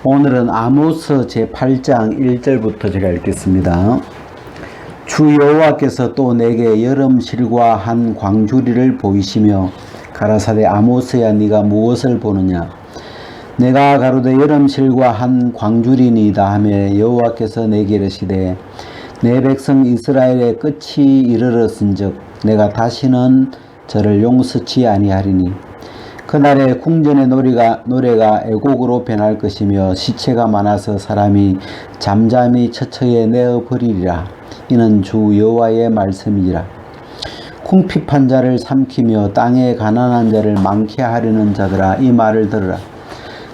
오늘은 아모스 제8장 1절부터 제가 읽겠습니다. 주 여호와께서 또 내게 여름실과 한 광주리를 보이시며 가라사대 아모스야 네가 무엇을 보느냐. 내가 가로되 여름실과 한 광주리니이다 하며 여호와께서 내게 이르시되 내 백성 이스라엘의 끝이 이르렀은즉 내가 다시는 저를 용서치 아니하리니 그날에 궁전의 노래가 애곡으로 변할 것이며 시체가 많아서 사람이 잠잠히 처처에 내어 버리리라. 이는 주 여호와의 말씀이니라. 궁핍한 자를 삼키며 땅에 가난한 자를 많게 하려는 자들아 이 말을 들으라.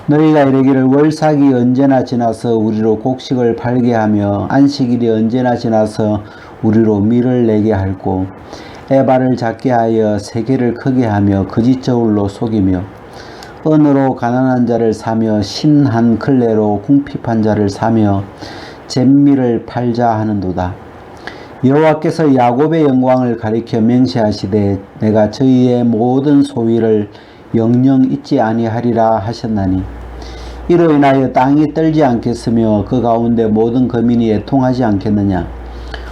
너희가 이르기를 월삭이 언제나 지나서 우리로 곡식을 팔게 하며 안식일이 언제나 지나서 우리로 밀을 내게 할고 에바를 작게 하여 세계를 크게 하며 거짓 저울로 속이며 언으로 가난한 자를 사며 신한 클레로 궁핍한 자를 사며 잿밀을 팔자 하는도다. 여호와께서 야곱의 영광을 가리켜 맹세하시되 내가 저희의 모든 소위를 영영 잊지 아니하리라 하셨나니 이로 인하여 땅이 떨지 않겠으며 그 가운데 모든 거민이 애통하지 않겠느냐.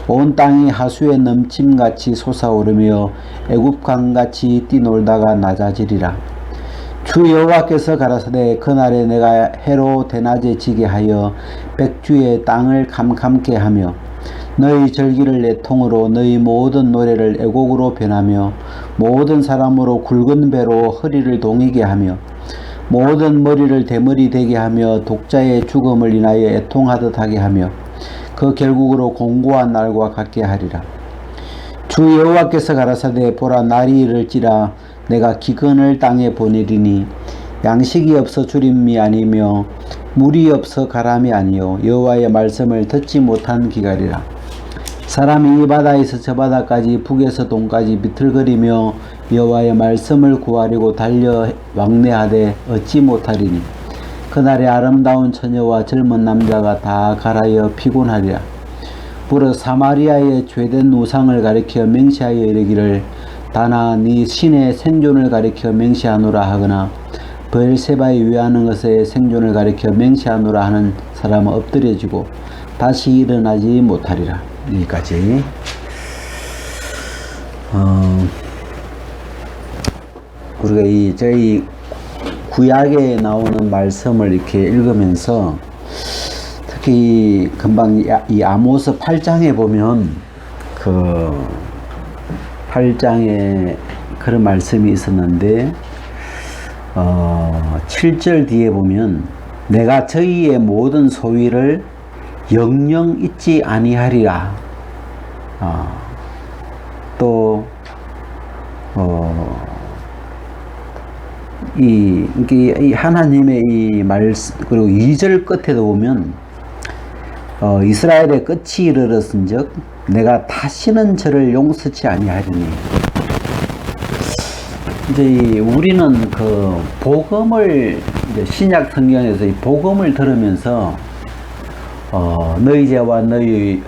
온 땅이 하수의 넘침같이 솟아오르며 애굽강같이 뛰놀다가 낮아지리라. 주 여호와께서 가라사대 그날에 내가 해로 대낮에 지게 하여 백주의 땅을 캄캄케 하며 너희 절기를 애통으로 너희 모든 노래를 애곡으로 변하며 모든 사람으로 굵은 배로 허리를 동이게 하며 모든 머리를 대머리 되게 하며 독자의 죽음을 인하여 애통하듯 하게 하며 그 결국으로 공고한 날과 같게 하리라. 주 여호와께서 가라사대 보라 날이 이를지라 내가 기근을 땅에 보내리니 양식이 없어 주림이 아니며 물이 없어 가람이 아니요 여호와의 말씀을 듣지 못한 기갈이라. 사람이 이 바다에서 저 바다까지 북에서 동까지 비틀거리며 여호와의 말씀을 구하려고 달려 왕래하되 얻지 못하리니 그날에 아름다운 처녀와 젊은 남자가 다 갈아여 피곤하리라. 무릇 사마리아의 죄된 우상을 가리켜 맹세하여 이르기를 다나 네 신의 생존을 가리켜 맹세하노라 하거나 브엘세바에 위하는 것의 생존을 가리켜 맹세하노라 하는 사람은 엎드려지고 다시 일어나지 못하리라. 여기까지. 우리가 저희 구약에 나오는 말씀을 이렇게 읽으면서 특히 금방 이 아모스 8장에 보면 그 8장에 그런 말씀이 있었는데 7절 뒤에 보면 내가 저희의 모든 소위를 영영 잊지 아니하리라. 또 이 하나님의 이 말씀, 그리고 2절 끝에도 보면, 이스라엘의 끝이 이르렀은즉 내가 다시는 저를 용서치 아니하리니. 이제 우리는 그 복음을, 이제 신약 성경에서 이 복음을 들으면서, 너희 죄와 너희,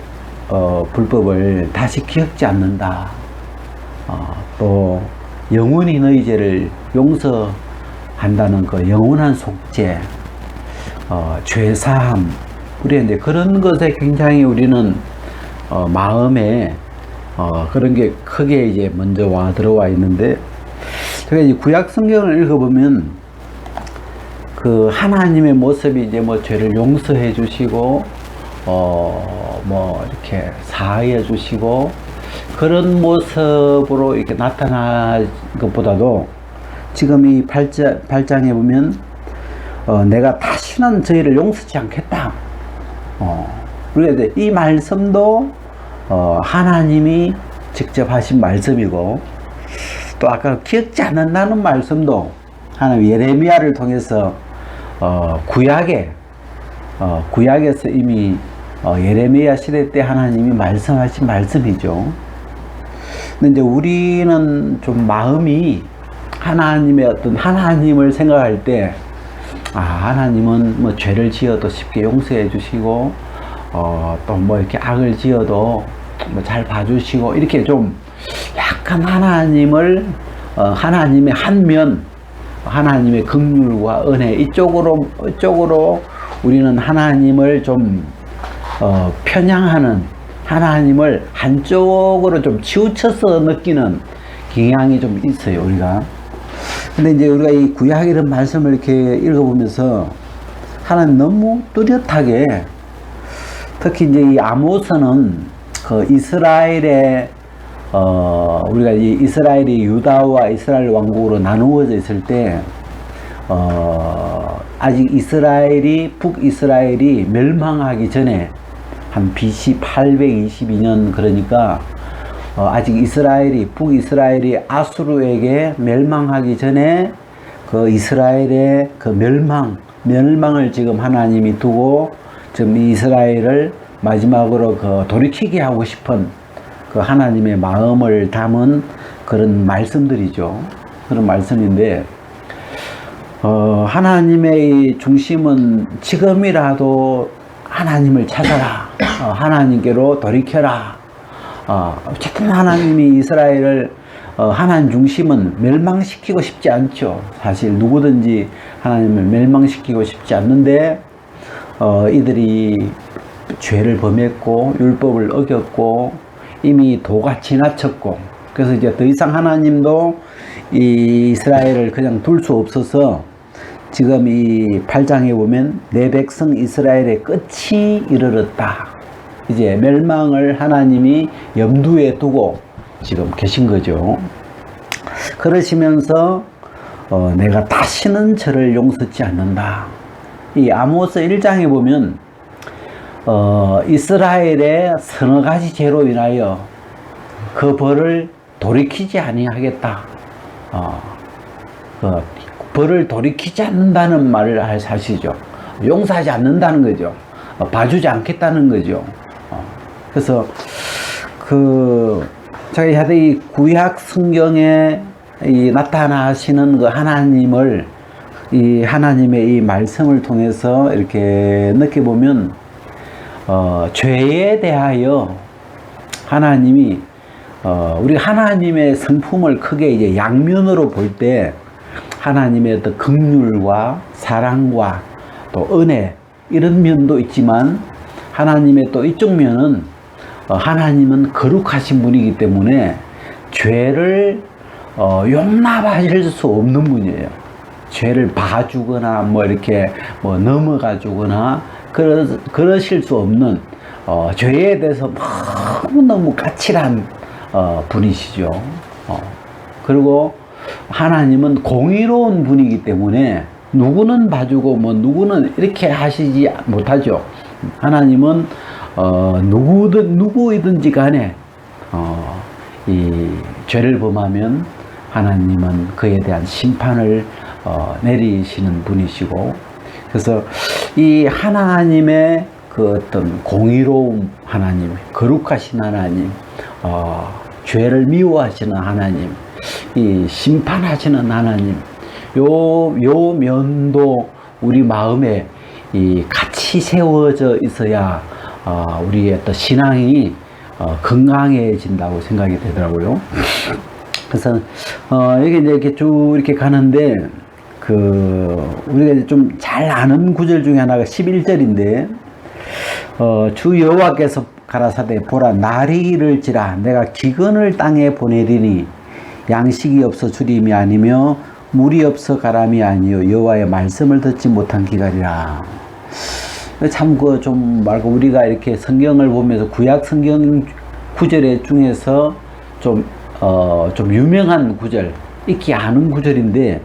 불법을 다시 기억지 않는다. 또, 영원히 너희 죄를 용서한다는 그 영원한 속죄, 죄사함, 우리 이제 그런 것에 굉장히 우리는 마음에 그런 게 크게 이제 먼저 들어와 있는데, 제가 이제 구약 성경을 읽어보면 그 하나님의 모습이 이제 뭐 죄를 용서해 주시고, 뭐 이렇게 사하여 주시고, 그런 모습으로 이렇게 나타난 것보다도 지금 이 8장에 보면 내가 다시는 저희를 용서치 않겠다. 우리가 이 말씀도 하나님이 직접 하신 말씀이고, 또 아까 기억지 않는다는 말씀도 하나님 예레미야를 통해서 구약에서 이미 예레미야 시대 때 하나님이 말씀하신 말씀이죠. 근데 이제 우리는 좀 마음이 하나님의 어떤 하나님을 생각할 때, 하나님은 뭐 죄를 지어도 쉽게 용서해 주시고, 또 뭐 이렇게 악을 지어도 뭐 잘 봐주시고, 이렇게 좀 약간 하나님을, 하나님의 한 면, 하나님의 긍휼과 은혜, 이쪽으로 우리는 하나님을 좀 편향하는, 하나님을 한쪽으로 좀 치우쳐서 느끼는 경향이 좀 있어요, 우리가. 근데 이제 우리가 이 구약 이런 말씀을 이렇게 읽어보면서 하나님 너무 뚜렷하게, 특히 이제 이 아모스는 그 이스라엘의 우리가 이 이스라엘이 유다와 이스라엘 왕국으로 나누어져 있을 때 아직 이스라엘이, 북이스라엘이 멸망하기 전에 한 BC 822년, 그러니까 아직 이스라엘이, 북이스라엘이 아수르에게 멸망하기 전에 그 이스라엘의 그 멸망을 지금 하나님이 두고 지금 이스라엘을 마지막으로 그 돌이키게 하고 싶은 그 하나님의 마음을 담은 그런 말씀들이죠. 그런 말씀인데, 하나님의 중심은 지금이라도 하나님을 찾아라. 하나님께로 돌이켜라. 어쨌든 하나님이 이스라엘을, 하나님 중심은 멸망시키고 싶지 않죠. 사실 누구든지 하나님을 멸망시키고 싶지 않는데, 이들이 죄를 범했고, 율법을 어겼고, 이미 도가 지나쳤고, 그래서 이제 더 이상 하나님도 이 이스라엘을 그냥 둘 수 없어서 지금 이 8장에 보면 내 백성 이스라엘의 끝이 이르렀다. 이제 멸망을 하나님이 염두에 두고 지금 계신 거죠. 그러시면서 내가 다시는 저를 용서치 않는다. 이 아모스 1장에 보면 이스라엘의 서너 가지 죄로 인하여 그 벌을 돌이키지 아니하겠다. 그 벌을 돌이키지 않는다는 말을 하시죠. 용서하지 않는다는 거죠. 봐주지 않겠다는 거죠. 그래서 제가 이 구약 성경에 이 나타나시는 그 하나님을, 이 하나님의 이 말씀을 통해서 이렇게 느껴보면 죄에 대하여 하나님이 우리 하나님의 성품을 크게 이제 양면으로 볼 때 하나님의 어떤 긍휼과 사랑과 또 은혜, 이런 면도 있지만 하나님의 또 이쪽 면은 하나님은 거룩하신 분이기 때문에 죄를 용납하실 수 없는 분이에요. 죄를 봐주거나 뭐 이렇게 뭐 넘어가 주거나 그러실 수 없는, 죄에 대해서 너무 까칠한 분이시죠. 그리고 하나님은 공의로운 분이기 때문에 누구는 봐주고 뭐 누구는 이렇게 하시지 못하죠. 하나님은 누구이든지 간에 이 죄를 범하면 하나님은 그에 대한 심판을 내리시는 분이시고, 그래서 이 하나님의 그 어떤 공의로운 하나님, 거룩하신 하나님, 죄를 미워하시는 하나님, 이 심판하시는 하나님, 요 면도 우리 마음에 이 같이 세워져 있어야 우리의 어떤 신앙이 건강해진다고 생각이 되더라고요. 그래서 여기 이제 이렇게 쭉 이렇게 가는데, 우리가 이제 좀 잘 아는 구절 중에 하나가 11절인데, 주 여호와께서 가라사대 보라, 날이 이를지라 내가 기근을 땅에 보내리니 양식이 없어 주림이 아니며 물이 없어 가람이 아니요 여호와의 말씀을 듣지 못한 기갈이라. 참 좀 말고 우리가 이렇게 성경을 보면서 구약 성경 구절 중에서 좀 유명한 구절, 익히 아는 구절인데,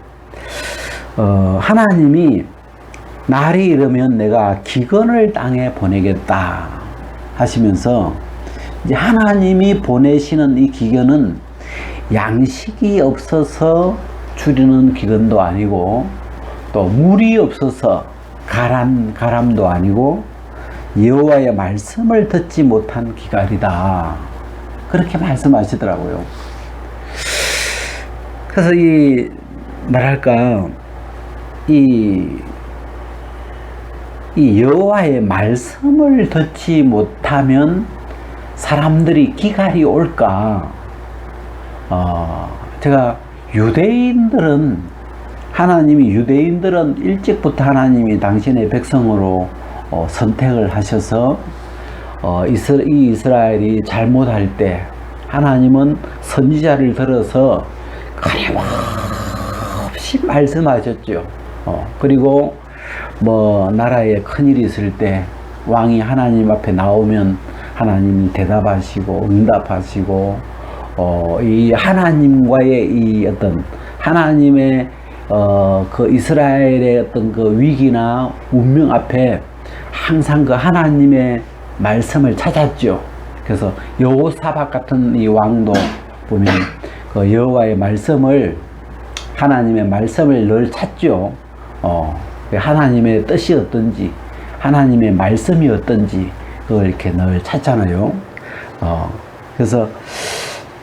하나님이 날이 이르면 내가 기근을 땅에 보내겠다 하시면서, 이제 하나님이 보내시는 이 기근은 양식이 없어서 줄이는 기근도 아니고, 또 물이 없어서 가람도 아니고, 여호와의 말씀을 듣지 못한 기갈이다, 그렇게 말씀하시더라고요. 그래서 이 여호와의 말씀을 듣지 못하면 사람들이 기갈이 올까? 제가 유대인들은 하나님이 유대인들은 일찍부터 하나님이 당신의 백성으로 선택을 하셔서 이 이스라엘이 잘못할 때 하나님은 선지자를 들어서 끊임없이 말씀하셨죠. 그리고 뭐 나라에 큰일이 있을 때 왕이 하나님 앞에 나오면 하나님이 대답하시고 응답하시고 이 하나님과의 이 어떤 하나님의 그 이스라엘의 어떤 그 위기나 운명 앞에 항상 그 하나님의 말씀을 찾았죠. 그래서 여호사밧 같은 이 왕도 보면 그 여호와의 말씀을 하나님의 말씀을 늘 찾죠. 하나님의 뜻이 어떤지, 하나님의 말씀이 어떤지 그걸 이렇게 늘 찾잖아요. 그래서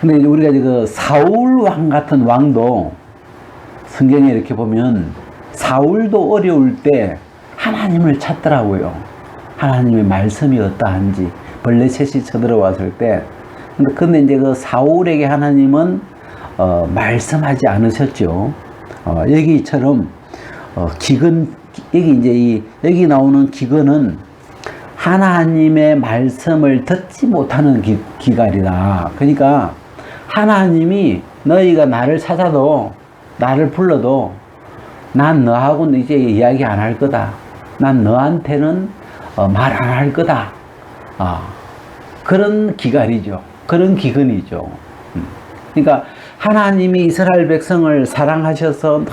근데 우리가 그 사울 왕 같은 왕도 성경에 이렇게 보면 사울도 어려울 때 하나님을 찾더라고요. 하나님의 말씀이 어떠한지 블레셋이 쳐들어왔을 때. 근데 이제 그 사울에게 하나님은 말씀하지 않으셨죠. 여기처럼 기근 여기 이제 여기 나오는 기근은 하나님의 말씀을 듣지 못하는 기갈이다. 그러니까 하나님이 너희가 나를 찾아도 나를 불러도 난 너하고는 이제 이야기 안 할 거다. 난 너한테는 말 안 할 거다. 그런 기갈이죠. 그런 기근이죠. 그러니까 하나님이 이스라엘 백성을 사랑하셔서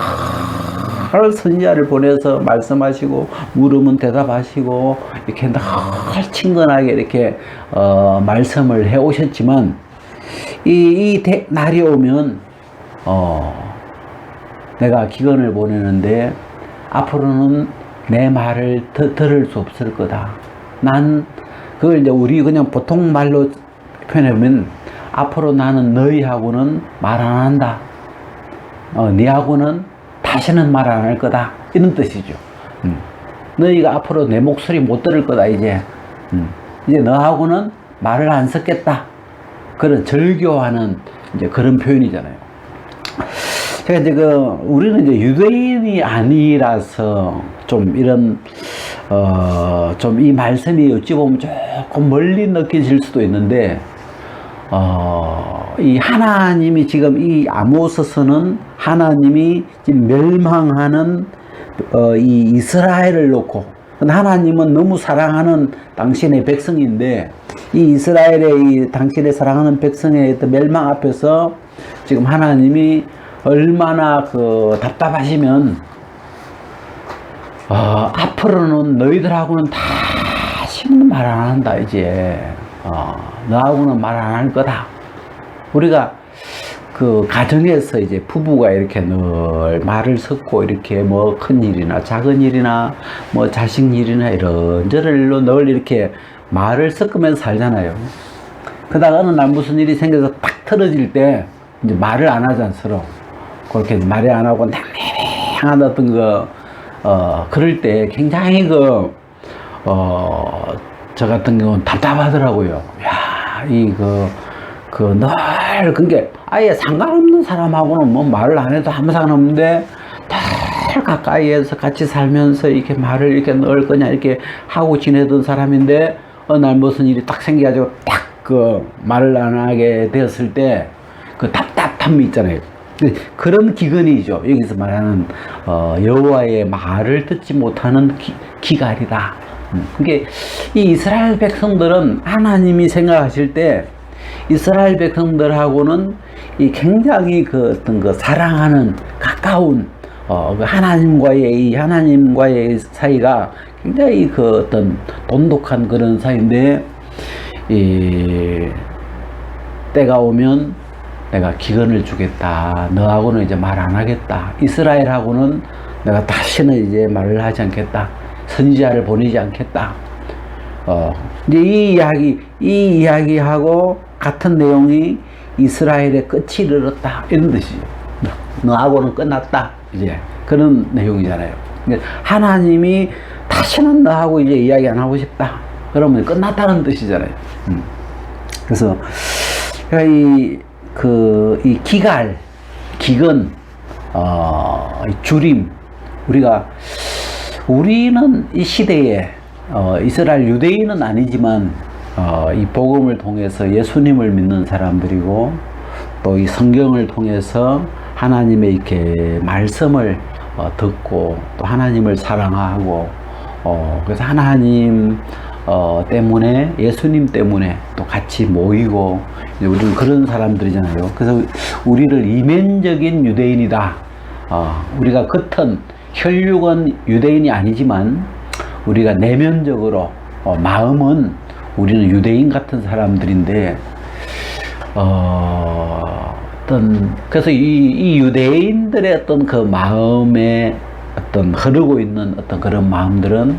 늘 선지자를 보내서 말씀하시고 물으면 대답하시고 이렇게 늘 친근하게 이렇게 말씀을 해 오셨지만 이 날이 오면 내가 기근을 보내는데 앞으로는 내 말을 들을 수 없을 거다. 난 그걸 이제 우리 그냥 보통 말로 표현하면 앞으로 나는 너희하고는 말 안 한다. 너희하고는 다시는 말 안 할 거다. 이런 뜻이죠. 너희가 앞으로 내 목소리 못 들을 거다. 이제 너하고는 말을 안 섞겠다. 그런 절교하는 이제 그런 표현이잖아요. 제가 이제 우리는 이제 유대인이 아니라서 좀 이런 좀 이 말씀이 어찌 보면 조금 멀리 느껴질 수도 있는데 이 하나님이 지금 이 아모스서는 하나님이 지금 멸망하는 이 이스라엘을 놓고 하나님은 너무 사랑하는 당신의 백성인데 이 이스라엘의 이 당신의 사랑하는 백성의 멸망 앞에서 지금 하나님이 얼마나 답답하시면 앞으로는 너희들하고는 다시는 말 안 한다. 이제 너하고는 말 안 할 거다. 우리가 그 가정에서 이제 부부가 이렇게 늘 말을 섞고 이렇게 뭐 큰 일이나 작은 일이나 뭐 자식 일이나 이런저런 일로 늘 이렇게 말을 섞으면서 살잖아요. 그러다가 어느 날 무슨 일이 생겨서 딱 틀어질 때 이제 말을 안 하잖아, 서로. 그렇게 말을 안 하고 낭낭한 어떤 그럴 때 굉장히 저 같은 경우는 답답하더라고요. 야, 늘, 그게 아예 상관없는 사람하고는 뭐 말을 안 해도 아무 상관없는데, 늘 가까이에서 같이 살면서 이렇게 말을 이렇게 늘 그냥 이렇게 하고 지내던 사람인데, 어느 날 무슨 일이 딱 생겨가지고 딱 말을 안 하게 되었을 때, 그 답답함이 있잖아요. 그런 기근이죠. 여기서 말하는 여호와의 말을 듣지 못하는 기갈이다. 그게 이 이스라엘 백성들은 하나님이 생각하실 때 이스라엘 백성들하고는 이 굉장히 어떤 사랑하는 가까운 하나님과의 사이가 굉장히 어떤 돈독한 그런 사이인데 때가 오면 내가 기근을 주겠다. 너하고는 이제 말 안 하겠다. 이스라엘하고는 내가 다시는 이제 말을 하지 않겠다. 선지자를 보내지 않겠다. 이제 이 이야기하고 같은 내용이 이스라엘의 끝이 이르렀다. 이런 뜻이죠. 너하고는 끝났다. 이제 그런 내용이잖아요. 하나님이 다시는 너하고 이제 이야기 안 하고 싶다. 그러면 끝났다는 뜻이잖아요. 그래서 이 기근, 주림, 우리는 이 시대에 이스라엘 유대인은 아니지만 이 복음을 통해서 예수님을 믿는 사람들이고 또 이 성경을 통해서 하나님의 이렇게 말씀을 듣고 또 하나님을 사랑하고 그래서 하나님 때문에 예수님 때문에 또 같이 모이고 우리는 그런 사람들이잖아요. 그래서 우리를 이면적인 유대인이다. 우리가 겉은 혈육은 유대인이 아니지만 우리가 내면적으로 마음은 우리는 유대인 같은 사람들인데 그래서 이 유대인들의 어떤 그 마음에 어떤 흐르고 있는 어떤 그런 마음들은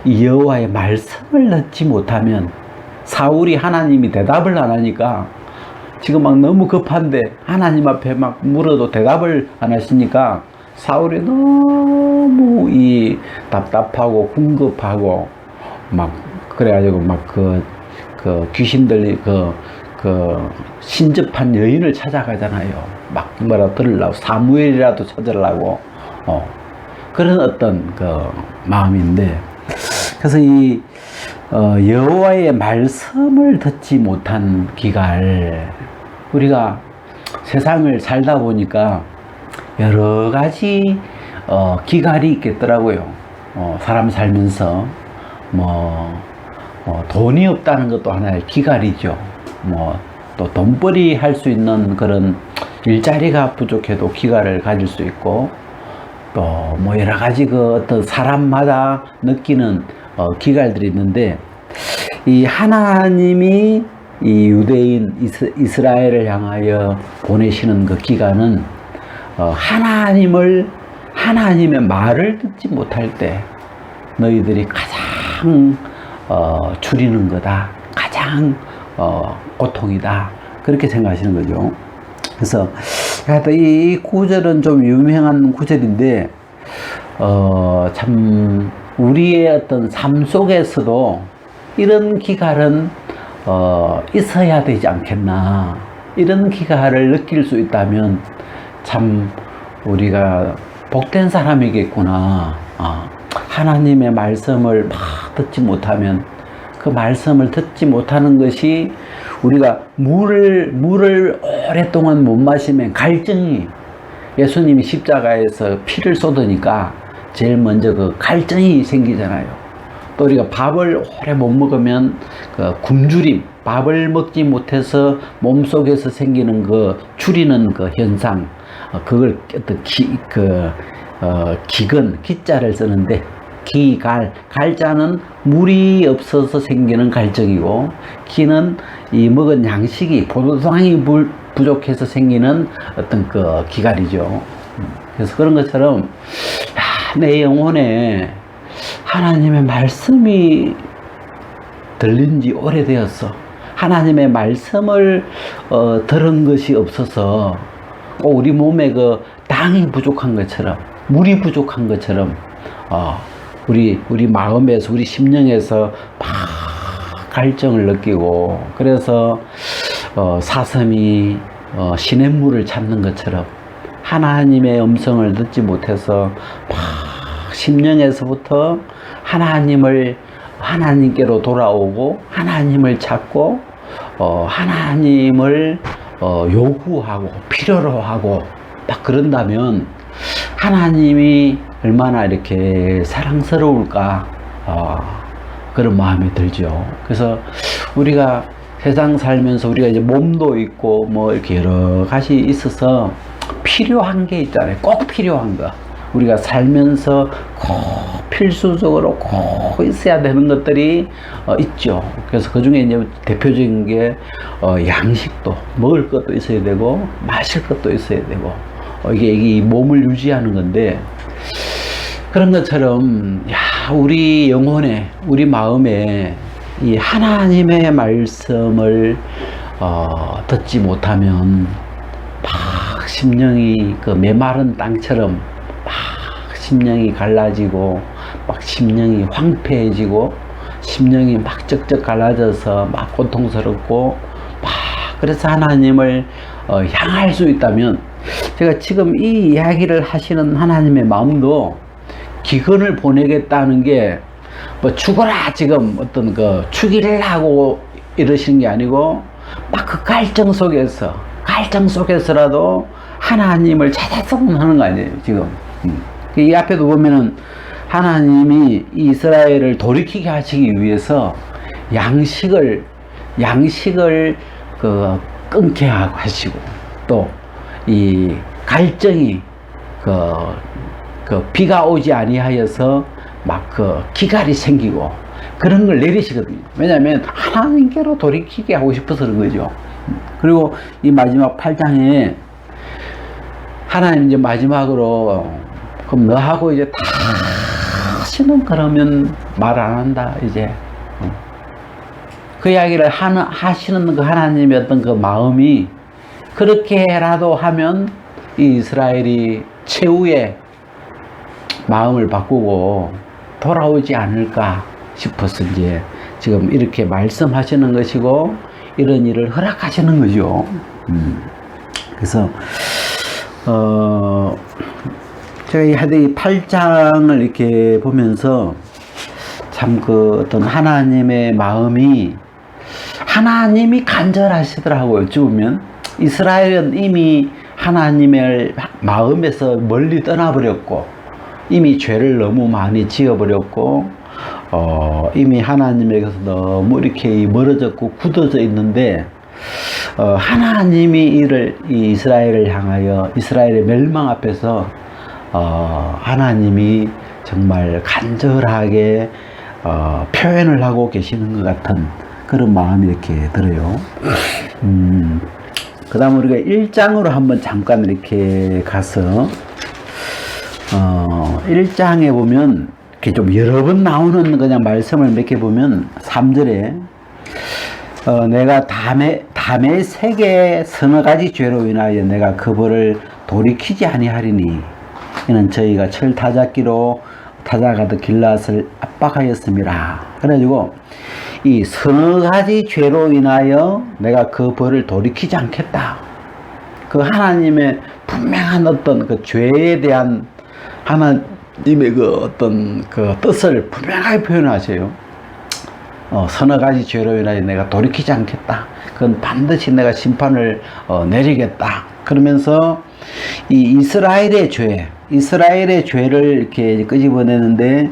이 여호와의 말씀을 듣지 못하면 사울이 하나님이 대답을 안 하니까 지금 막 너무 급한데 하나님 앞에 막 물어도 대답을 안 하시니까 사울이 너무 이 답답하고 궁급하고 막 그래가지고 막 그 귀신들이 신접한 여인을 찾아가잖아요. 막 뭐라 들으려고 사무엘이라도 찾으려고 그런 어떤 그 마음인데 그래서 이 여호와의 말씀을 듣지 못한 기갈 우리가 세상을 살다 보니까 여러 가지 기갈이 있겠더라고요. 사람 살면서 돈이 없다는 것도 하나의 기갈이죠. 또 돈벌이 할 수 있는 그런 일자리가 부족해도 기갈을 가질 수 있고 또 여러 가지 그 어떤 사람마다 느끼는 기갈들이 있는데 이 하나님이 이 유대인 이스라엘을 향하여 보내시는 그 기간은 하나님의 말을 듣지 못할 때 너희들이 가장 줄이는 거다. 가장 고통이다. 그렇게 생각하시는 거죠. 그래서 이 구절은 좀 유명한 구절인데 참 우리의 어떤 삶 속에서도 이런 기갈은 있어야 되지 않겠나. 이런 기갈을 느낄 수 있다면 참 우리가 복된 사람이겠구나. 하나님의 말씀을 막 듣지 못하면 그 말씀을 듣지 못하는 것이 우리가 물을 오랫동안 못 마시면 갈증이 예수님이 십자가에서 피를 쏟으니까 제일 먼저 그 갈증이 생기잖아요. 또 우리가 밥을 오래 못 먹으면 그 굶주림, 밥을 먹지 못해서 몸속에서 생기는 그 줄이는 그 현상, 그걸 어떤 기근, 기자를 쓰는데 갈자는 물이 없어서 생기는 갈증이고 기는 이 먹은 양식이 포도당이 부족해서 생기는 어떤 그 기갈이죠. 그래서 그런 것처럼 내 영혼에 하나님의 말씀이 들린 지 오래되었어. 하나님의 말씀을 들은 것이 없어서 우리 몸에 그 당이 부족한 것처럼 물이 부족한 것처럼 우리 마음에서 우리 심령에서 막 갈증을 느끼고 그래서 사슴이 시냇물을 찾는 것처럼 하나님의 음성을 듣지 못해서 막 심령에서부터 하나님께로 돌아오고 하나님을 찾고 하나님을 요구하고 필요로 하고 딱 그런다면 하나님이 얼마나 이렇게 사랑스러울까 그런 마음이 들죠. 그래서 우리가 세상 살면서 우리가 이제 몸도 있고 이렇게 여러 가지 있어서 필요한 게 있잖아요. 꼭 필요한 거. 우리가 살면서 꼭 필수적으로 꼭 있어야 되는 것들이 있죠. 그래서 그 중에 이제 대표적인 게 양식도 먹을 것도 있어야 되고 마실 것도 있어야 되고 이게 몸을 유지하는 건데 그런 것처럼 우리 영혼에 우리 마음에 이 하나님의 말씀을 듣지 못하면 막 심령이 그 메마른 땅처럼 막 심령이 갈라지고 막 심령이 황폐해지고 심령이 막 쩍쩍 갈라져서 막 고통스럽고 막 그래서 하나님을 향할 수 있다면 제가 지금 이 이야기를 하시는 하나님의 마음도 기근을 보내겠다는 게 뭐 죽어라 지금 어떤 그 죽이를 하고 이러시는 게 아니고 막 그 갈증 속에서라도 하나님을 찾았으면 하는 거 아니에요 지금. 이 앞에도 보면은 하나님이 이스라엘을 돌이키게 하시기 위해서 양식을 그 끊게 하시고 또 이 갈증이 그 비가 오지 아니하여서 막 그 기갈이 생기고 그런 걸 내리시거든요. 왜냐하면 하나님께로 돌이키게 하고 싶어서 그런 거죠. 그리고 이 마지막 8장에 하나님 이제 마지막으로 그럼 너하고 이제 다시는 그러면 말 안 한다 이제. 그 이야기를 하시는 그 하나님의 어떤 그 마음이 그렇게라도 하면 이 이스라엘이 최후의 마음을 바꾸고 돌아오지 않을까 싶어서 이제 지금 이렇게 말씀하시는 것이고 이런 일을 허락하시는 거죠. 그래서 제가 이 8장을 이렇게 보면서 참 그 어떤 하나님의 마음이 하나님이 간절하시더라고요. 어찌 보면 이스라엘은 이미 하나님의 마음에서 멀리 떠나버렸고 이미 죄를 너무 많이 지어버렸고 이미 하나님에게서 너무 이렇게 멀어졌고 굳어져 있는데 하나님이 이 이스라엘을 향하여 이스라엘의 멸망 앞에서 하나님이 정말 간절하게 표현을 하고 계시는 것 같은 그런 마음이 이렇게 들어요. 그 다음 우리가 1장으로 한번 잠깐 이렇게 가서 1장에 보면 이렇게 좀 여러 번 나오는 그냥 말씀을 몇 개 보면 3절에 내가 담의 세계 서너 가지 죄로 인하여 내가 그 벌을 돌이키지 아니하리니 이는 저희가 철 타작기로 타작하듯 길앗을 압박하였습니다. 그래가지고 이 서너 가지 죄로 인하여 내가 그 벌을 돌이키지 않겠다. 그 하나님의 분명한 어떤 그 죄에 대한 하나님의 그 어떤 그 뜻을 분명하게 표현하세요. 서너 가지 죄로 인하여 내가 돌이키지 않겠다. 그건 반드시 내가 심판을 내리겠다. 그러면서 이 이스라엘의 죄를 이렇게 끄집어내는데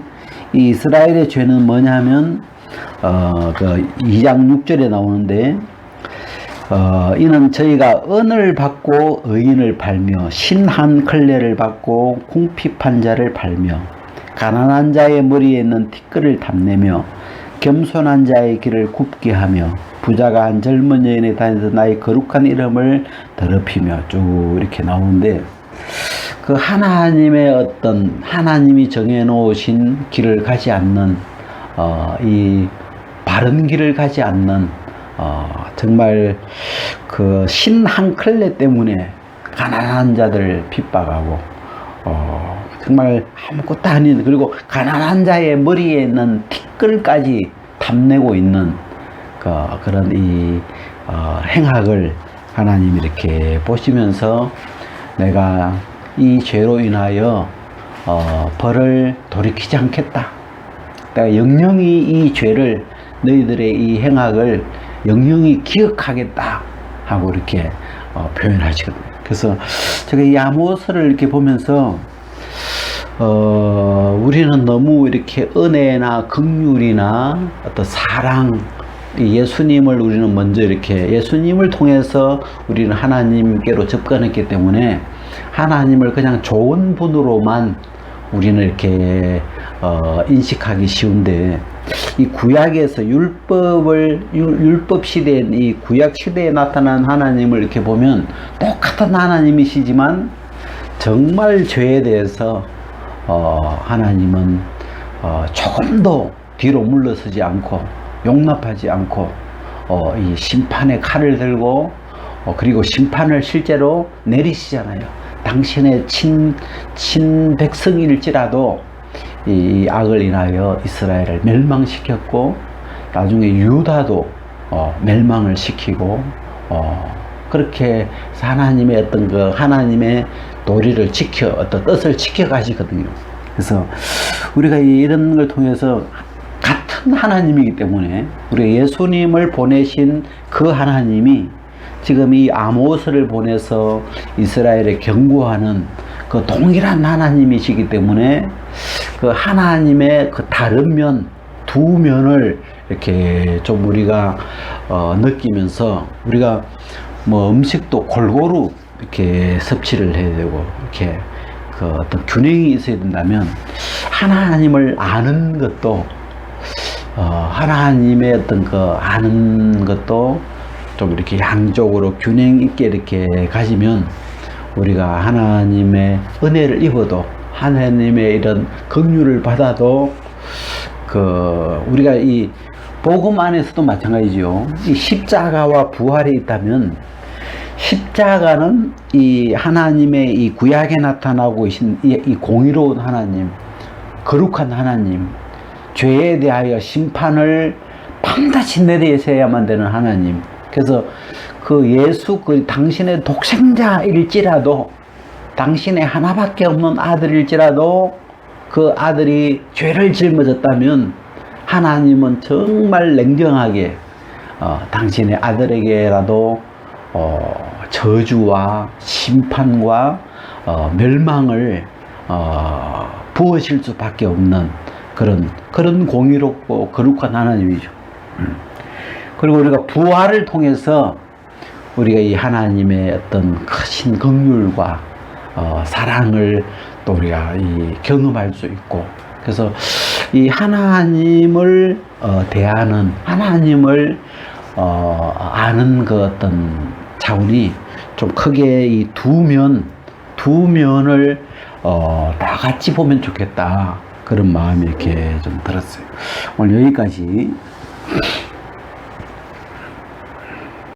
이 이스라엘의 죄는 뭐냐면 그 2장 6절에 나오는데 이는 저희가 은을 받고 의인을 팔며 신한 클레를 받고 궁핍한 자를 팔며 가난한 자의 머리에 있는 티끌을 탐내며 겸손한 자의 길을 굽게 하며 부자가 한 젊은 여인에 다니면서 나의 거룩한 이름을 더럽히며 쭉 이렇게 나오는데 그 하나님의 어떤 하나님이 정해놓으신 길을 가지 않는 이 바른 길을 가지 않는 정말 그 신 한 클레 때문에 가난한 자들을 핍박하고 정말 아무것도 아닌 그리고 가난한 자의 머리에 있는 티끌까지 탐내고 있는 그런 이 행악을 하나님이 이렇게 보시면서 내가 이 죄로 인하여 벌을 돌이키지 않겠다. 내가 영영이 이 죄를 너희들의 이 행악을 영영이 기억하겠다 하고 이렇게 표현하시거든요. 그래서 제가 이 아모스를 이렇게 보면서 우리는 너무 이렇게 은혜나 긍휼이나 어떤 사랑 예수님을 우리는 먼저 이렇게 예수님을 통해서 우리는 하나님께로 접근했기 때문에 하나님을 그냥 좋은 분으로만 우리는 이렇게 인식하기 쉬운데 이 구약에서 율법 시대인 이 구약 시대에 나타난 하나님을 이렇게 보면 똑같은 하나님이시지만 정말 죄에 대해서 하나님은 조금도 뒤로 물러서지 않고 용납하지 않고 이 심판의 칼을 들고 그리고 심판을 실제로 내리시잖아요. 당신의 친 백성일지라도 이 악을 인하여 이스라엘을 멸망시켰고 나중에 유다도 멸망을 시키고 그렇게 해서 하나님의 어떤 그 하나님의 도리를 지켜 어떤 뜻을 지켜 가시거든요. 그래서 우리가 이런 걸 통해서 같은 하나님이기 때문에 우리가 예수님을 보내신 그 하나님이 지금 이 아모스를 보내서 이스라엘에 경고하는 그 동일한 하나님이시기 때문에 그 하나님의 그 다른 면, 두 면을 이렇게 좀 우리가 느끼면서 우리가 뭐 음식도 골고루 이렇게 섭취를 해야 되고 이렇게 그 어떤 균형이 있어야 된다면 하나님을 아는 것도 하나님의 어떤 그 아는 것도 좀 이렇게 양쪽으로 균형 있게 이렇게 가시면 우리가 하나님의 은혜를 입어도 하나님의 이런 긍휼을 받아도 그 우리가 이 복음 안에서도 마찬가지죠. 이 십자가와 부활이 있다면 십자가는 이 하나님의 이 구약에 나타나고 계신 이 공의로운 하나님, 거룩한 하나님, 죄에 대하여 심판을 반드시 내리셔야만 되는 하나님. 그래서 그 예수 그 당신의 독생자일지라도 당신의 하나밖에 없는 아들일지라도 그 아들이 죄를 짊어졌다면 하나님은 정말 냉정하게 당신의 아들에게라도 저주와 심판과 멸망을 부으실 수밖에 없는 그런 공의롭고 거룩한 하나님이죠. 그리고 우리가 부활을 통해서 우리가 이 하나님의 어떤 크신 긍휼과 사랑을 또 우리가 경험할 수 있고, 그래서 이 하나님을 대하는 하나님을 아는 그 어떤 차원이 좀 크게 이 두 면을 다 같이 보면 좋겠다, 그런 마음이 이렇게 좀 들었어요. 오늘 여기까지.